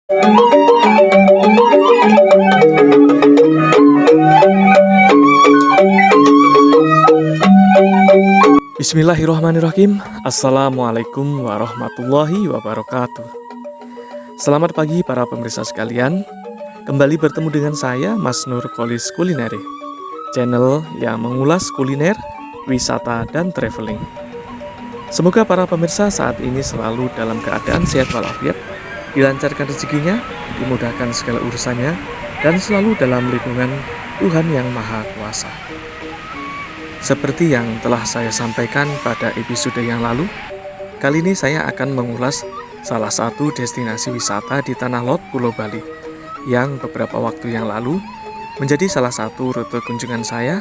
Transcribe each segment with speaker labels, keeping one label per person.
Speaker 1: Bismillahirrahmanirrahim. Assalamualaikum warahmatullahi wabarakatuh. Selamat pagi para pemirsa sekalian. Kembali bertemu dengan saya, Mas Nur Kolis Kulineri, channel yang mengulas kuliner, wisata, dan traveling. Semoga para pemirsa saat ini selalu dalam keadaan sehat walafiat, dilancarkan rezekinya, dimudahkan segala urusannya, dan selalu dalam lindungan Tuhan Yang Maha Kuasa. Seperti yang telah saya sampaikan pada episode yang lalu, kali ini saya akan mengulas salah satu destinasi wisata di Tanah Lot, Pulau Bali, yang beberapa waktu yang lalu menjadi salah satu rute kunjungan saya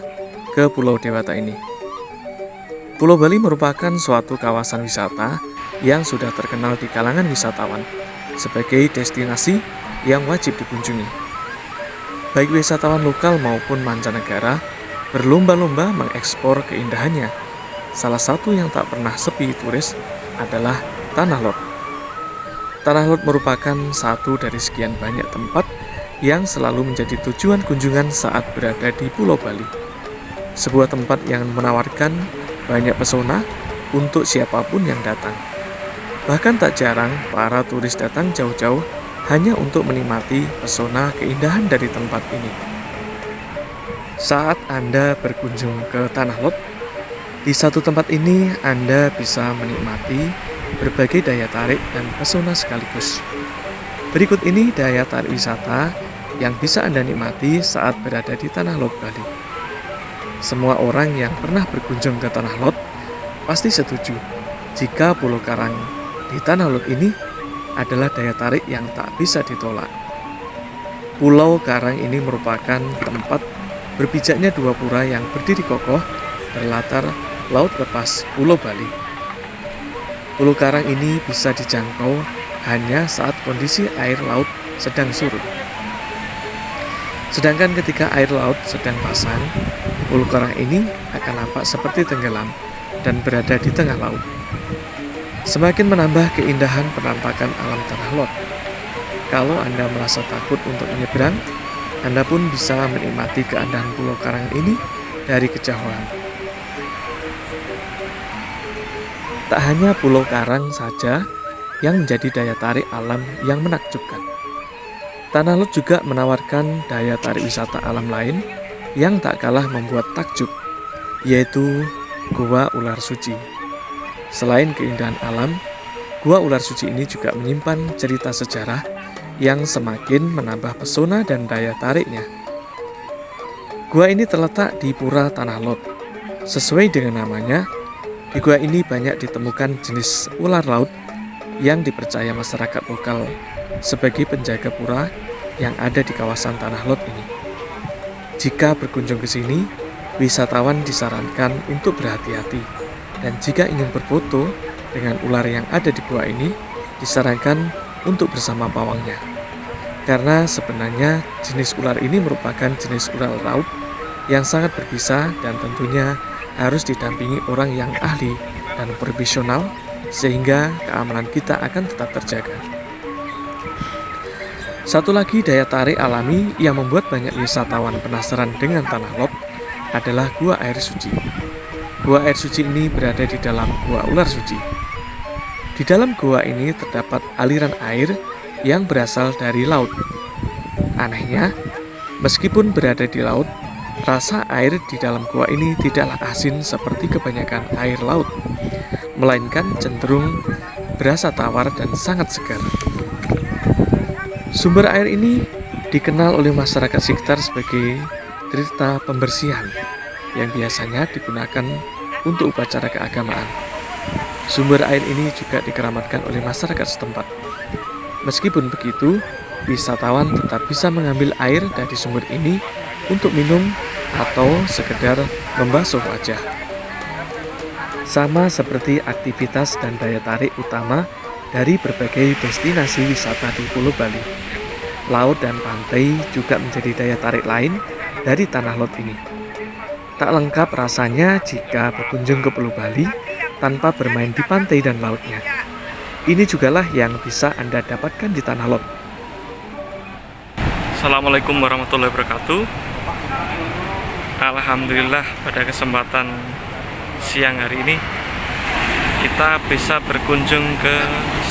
Speaker 1: ke Pulau Dewata ini. Pulau Bali merupakan suatu kawasan wisata yang sudah terkenal di kalangan wisatawan sebagai destinasi yang wajib dikunjungi. Baik wisatawan lokal maupun mancanegara berlomba-lomba mengekspor keindahannya. Salah satu yang tak pernah sepi turis adalah Tanah Lot. Tanah Lot merupakan satu dari sekian banyak tempat yang selalu menjadi tujuan kunjungan saat berada di Pulau Bali. Sebuah tempat yang menawarkan banyak pesona untuk siapapun yang datang. Bahkan tak jarang para turis datang jauh-jauh hanya untuk menikmati pesona keindahan dari tempat ini. Saat Anda berkunjung ke Tanah Lot, di satu tempat ini Anda bisa menikmati berbagai daya tarik dan pesona sekaligus. Berikut ini daya tarik wisata yang bisa Anda nikmati saat berada di Tanah Lot, Bali. Semua orang yang pernah berkunjung ke Tanah Lot pasti setuju jika Pulau Karang di Tanah Lot ini adalah daya tarik yang tak bisa ditolak. Pulau Karang ini merupakan tempat berpijaknya dua pura yang berdiri kokoh berlatar laut lepas Pulau Bali. Pulau Karang ini bisa dijangkau hanya saat kondisi air laut sedang surut. Sedangkan ketika air laut sedang pasang, Pulau Karang ini akan nampak seperti tenggelam dan berada di tengah laut. Semakin menambah keindahan penampakan alam Tanah Lot. Kalau Anda merasa takut untuk menyeberang, Anda pun bisa menikmati keindahan Pulau Karang ini dari kejauhan. Tak hanya Pulau Karang saja yang menjadi daya tarik alam yang menakjubkan. Tanah Lot juga menawarkan daya tarik wisata alam lain yang tak kalah membuat takjub, yaitu Gua Ular Suci. Selain keindahan alam, Gua Ular Suci ini juga menyimpan cerita sejarah yang semakin menambah pesona dan daya tariknya. Gua ini terletak di Pura Tanah Lot. Sesuai dengan namanya, di gua ini banyak ditemukan jenis ular laut yang dipercaya masyarakat lokal sebagai penjaga pura yang ada di kawasan Tanah Lot ini. Jika berkunjung ke sini, wisatawan disarankan untuk berhati-hati, dan jika ingin berfoto dengan ular yang ada di gua ini, disarankan untuk bersama pawangnya. Karena sebenarnya jenis ular ini merupakan jenis ular laut yang sangat berbisa dan tentunya harus didampingi orang yang ahli dan profesional sehingga keamanan kita akan tetap terjaga. Satu lagi daya tarik alami yang membuat banyak wisatawan penasaran dengan Tanah Lot adalah Gua Air Suci. Gua Air Suci ini berada di dalam Gua Ular Suci. Di dalam gua ini terdapat aliran air yang berasal dari laut. Anehnya, meskipun berada di laut, rasa air di dalam gua ini tidaklah asin seperti kebanyakan air laut, melainkan cenderung berasa tawar dan sangat segar. Sumber air ini dikenal oleh masyarakat sekitar sebagai tirta pembersihan yang biasanya digunakan untuk upacara keagamaan. Sumber air ini juga dikeramatkan oleh masyarakat setempat. Meskipun begitu, wisatawan tetap bisa mengambil air dari sumber ini untuk minum atau sekedar membasuh wajah. Sama seperti aktivitas dan daya tarik utama dari berbagai destinasi wisata di Pulau Bali, laut dan pantai juga menjadi daya tarik lain dari Tanah Lot ini. Tak lengkap rasanya jika berkunjung ke Pulau Bali tanpa bermain di pantai dan lautnya. Ini jugalah yang bisa Anda dapatkan di Tanah Lot. Assalamualaikum warahmatullahi wabarakatuh. Alhamdulillah, pada kesempatan siang hari ini kita bisa berkunjung ke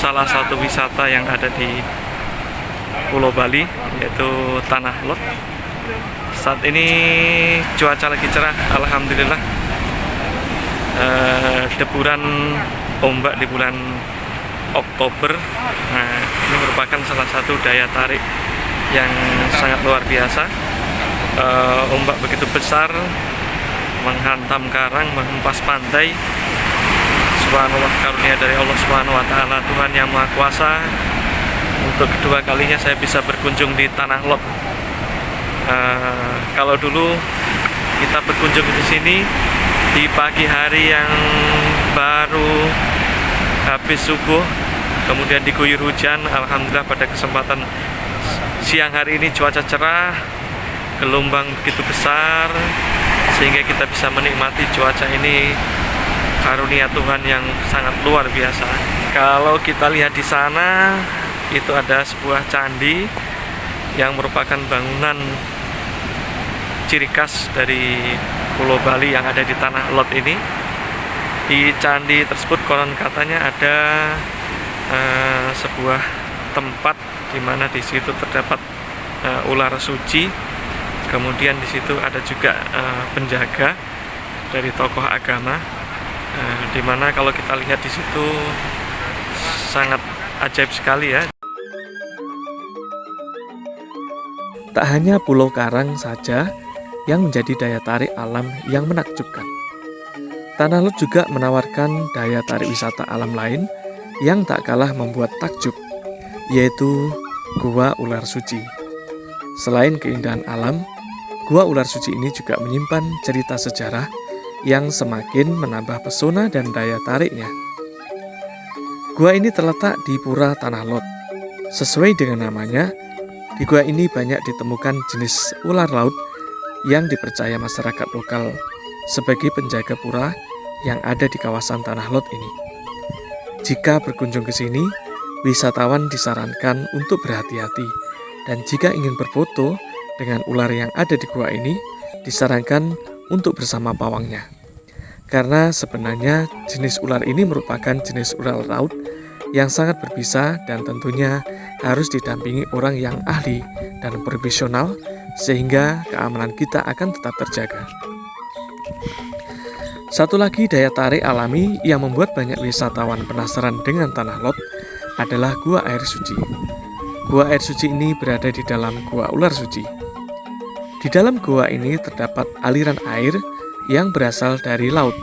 Speaker 1: salah satu wisata yang ada di Pulau Bali, yaitu Tanah Lot. Saat ini cuaca lagi cerah, alhamdulillah. Deburan ombak di bulan Oktober. Nah, ini merupakan salah satu daya tarik yang sangat luar biasa. Ombak begitu besar menghantam karang, menghempas pantai. Subhanallah, karunia dari Allah Subhanahu wa taala, Tuhan yang Maha Kuasa. Untuk kedua kalinya saya bisa berkunjung di Tanah Lot. Kalau dulu kita berkunjung di sini di pagi hari yang baru habis subuh, kemudian diguyur hujan. Alhamdulillah, pada kesempatan siang hari ini cuaca cerah, gelombang begitu besar, sehingga kita bisa menikmati cuaca ini, karunia Tuhan yang sangat luar biasa. Kalau kita lihat di sana, itu ada sebuah candi yang merupakan bangunan ciri khas dari Pulau Bali yang ada di Tanah Lot ini. Di candi tersebut konon katanya ada sebuah tempat di mana di situ terdapat ular suci. Kemudian di situ ada juga penjaga dari tokoh agama, di mana kalau kita lihat di situ sangat ajaib sekali ya. Tak hanya Pulau Karang saja yang menjadi daya tarik alam yang menakjubkan. Tanah Lot juga menawarkan daya tarik wisata alam lain yang tak kalah membuat takjub, yaitu Gua Ular Suci. Selain keindahan alam, Gua Ular Suci ini juga menyimpan cerita sejarah yang semakin menambah pesona dan daya tariknya. Gua ini terletak di Pura Tanah Lot. Sesuai dengan namanya, di gua ini banyak ditemukan jenis ular laut yang dipercaya masyarakat lokal sebagai penjaga pura yang ada di kawasan Tanah Lot ini. Jika berkunjung ke sini, wisatawan disarankan untuk berhati-hati, dan jika ingin berfoto dengan ular yang ada di gua ini, disarankan untuk bersama pawangnya. Karena sebenarnya jenis ular ini merupakan jenis ular laut yang sangat berbisa dan tentunya harus didampingi orang yang ahli dan profesional sehingga keamanan kita akan tetap terjaga. Satu lagi daya tarik alami yang membuat banyak wisatawan penasaran dengan Tanah Lot adalah Gua Air Suci. Gua Air Suci ini berada di dalam Gua Ular Suci. Di dalam gua ini terdapat aliran air yang berasal dari laut.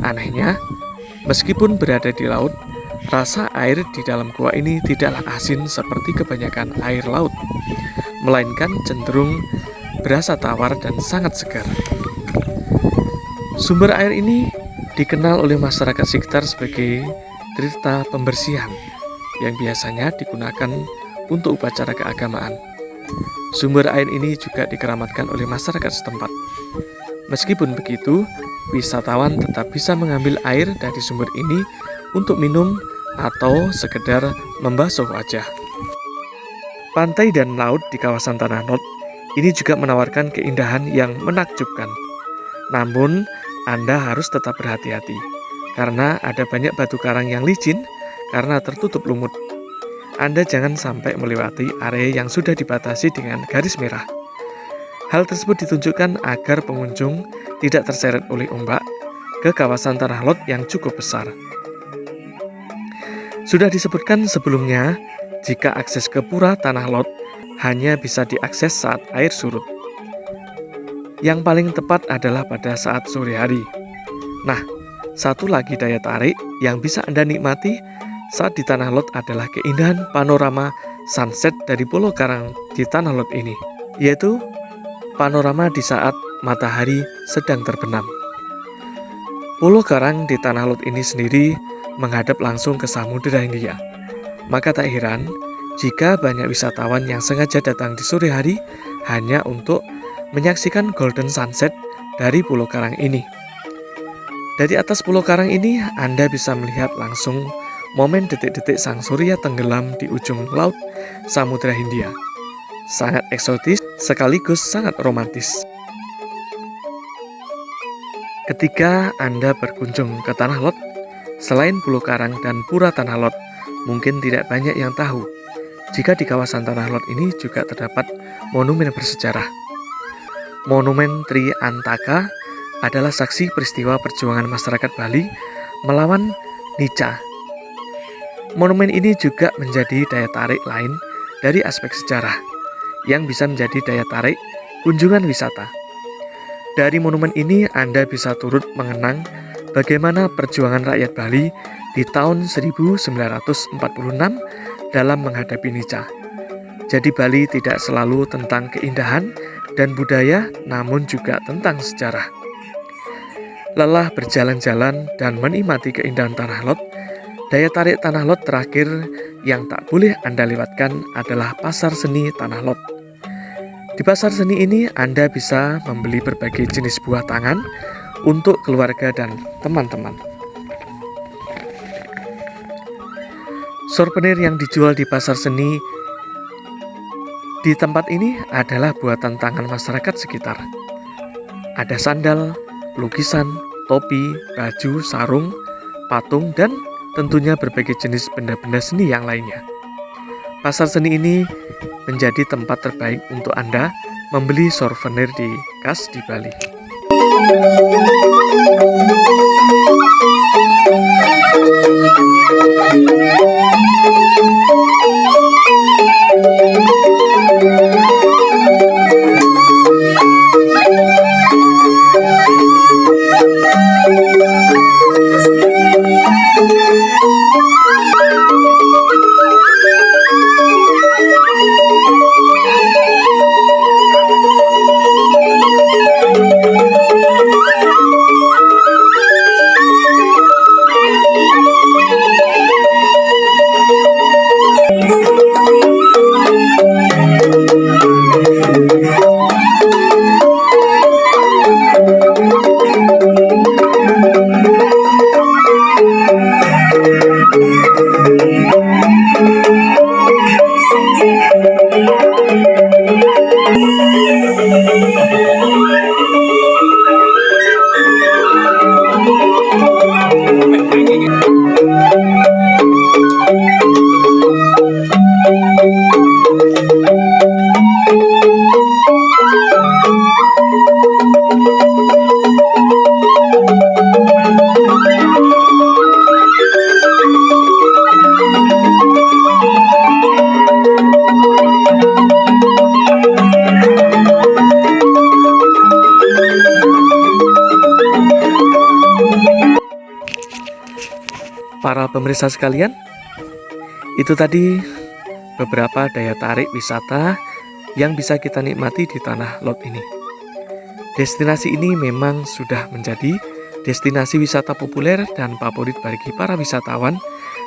Speaker 1: Anehnya, meskipun berada di laut, rasa air di dalam gua ini tidaklah asin seperti kebanyakan air laut, melainkan cenderung berasa tawar dan sangat segar. Sumber air ini dikenal oleh masyarakat sekitar sebagai tirta pembersihan yang biasanya digunakan untuk upacara keagamaan. Sumber air ini juga dikeramatkan oleh masyarakat setempat. Meskipun begitu, wisatawan tetap bisa mengambil air dari sumber ini untuk minum atau sekedar membasuh wajah. Pantai dan laut di kawasan Tanah Lot ini juga menawarkan keindahan yang menakjubkan. Namun, Anda harus tetap berhati-hati karena ada banyak batu karang yang licin karena tertutup lumut. Anda jangan sampai melewati area yang sudah dibatasi dengan garis merah. Hal tersebut ditunjukkan agar pengunjung tidak terseret oleh ombak ke kawasan Tanah Lot yang cukup besar. Sudah disebutkan sebelumnya, jika akses ke Pura Tanah Lot hanya bisa diakses saat air surut. Yang paling tepat adalah pada saat sore hari. Nah, satu lagi daya tarik yang bisa Anda nikmati saat di Tanah Lot adalah keindahan panorama sunset dari Pulau Karang di Tanah Lot ini, yaitu panorama di saat matahari sedang terbenam. Pulau Karang di Tanah Lot ini sendiri menghadap langsung ke Samudra Hindia. Maka tak heran jika banyak wisatawan yang sengaja datang di sore hari hanya untuk menyaksikan golden sunset dari Pulau Karang ini. Dari atas Pulau Karang ini, Anda bisa melihat langsung momen detik-detik sang surya tenggelam di ujung laut Samudra Hindia. sangat eksotis sekaligus sangat romantis. Ketika Anda berkunjung ke Tanah Lot, selain Pulau Karang dan Pura Tanah Lot, mungkin tidak banyak yang tahu jika di kawasan Tanah Lot ini juga terdapat monumen bersejarah. Monumen Tri Antaka adalah saksi peristiwa perjuangan masyarakat Bali melawan Nica. Monumen ini juga menjadi daya tarik lain dari aspek sejarah yang bisa menjadi daya tarik kunjungan wisata. Dari monumen ini Anda bisa turut mengenang bagaimana perjuangan rakyat Bali di tahun 1946 dalam menghadapi Nica. Jadi Bali tidak selalu tentang keindahan dan budaya, namun juga tentang sejarah. Lelah berjalan-jalan dan menikmati keindahan Tanah Lot, daya tarik Tanah Lot terakhir yang tak boleh Anda lewatkan adalah Pasar Seni Tanah Lot. Di pasar seni ini Anda bisa membeli berbagai jenis buah tangan untuk keluarga dan teman-teman. Souvenir yang dijual di pasar seni di tempat ini adalah buatan tangan masyarakat sekitar. Ada sandal, lukisan, topi, baju, sarung, patung, dan tentunya berbagai jenis benda-benda seni yang lainnya. Pasar seni ini menjadi tempat terbaik untuk Anda membeli souvenir khas di Bali. Para pemirsa sekalian, itu tadi beberapa daya tarik wisata yang bisa kita nikmati di Tanah Lot ini. Destinasi ini memang sudah menjadi destinasi wisata populer dan favorit bagi para wisatawan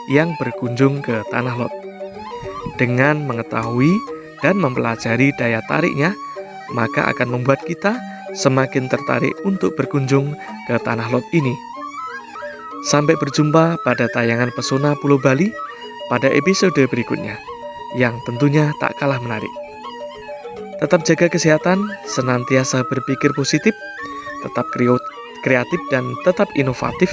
Speaker 1: yang berkunjung ke Tanah Lot. Dengan mengetahui dan mempelajari daya tariknya, maka akan membuat kita semakin tertarik untuk berkunjung ke Tanah Lot ini. Sampai berjumpa pada tayangan Pesona Pulau Bali pada episode berikutnya, yang tentunya tak kalah menarik. Tetap jaga kesehatan, senantiasa berpikir positif, tetap kreatif dan tetap inovatif,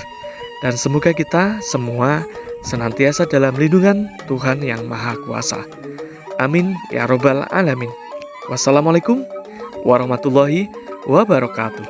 Speaker 1: dan semoga kita semua senantiasa dalam lindungan Tuhan Yang Maha Kuasa. Amin ya robbal alamin. Wassalamualaikum warahmatullahi wabarakatuh.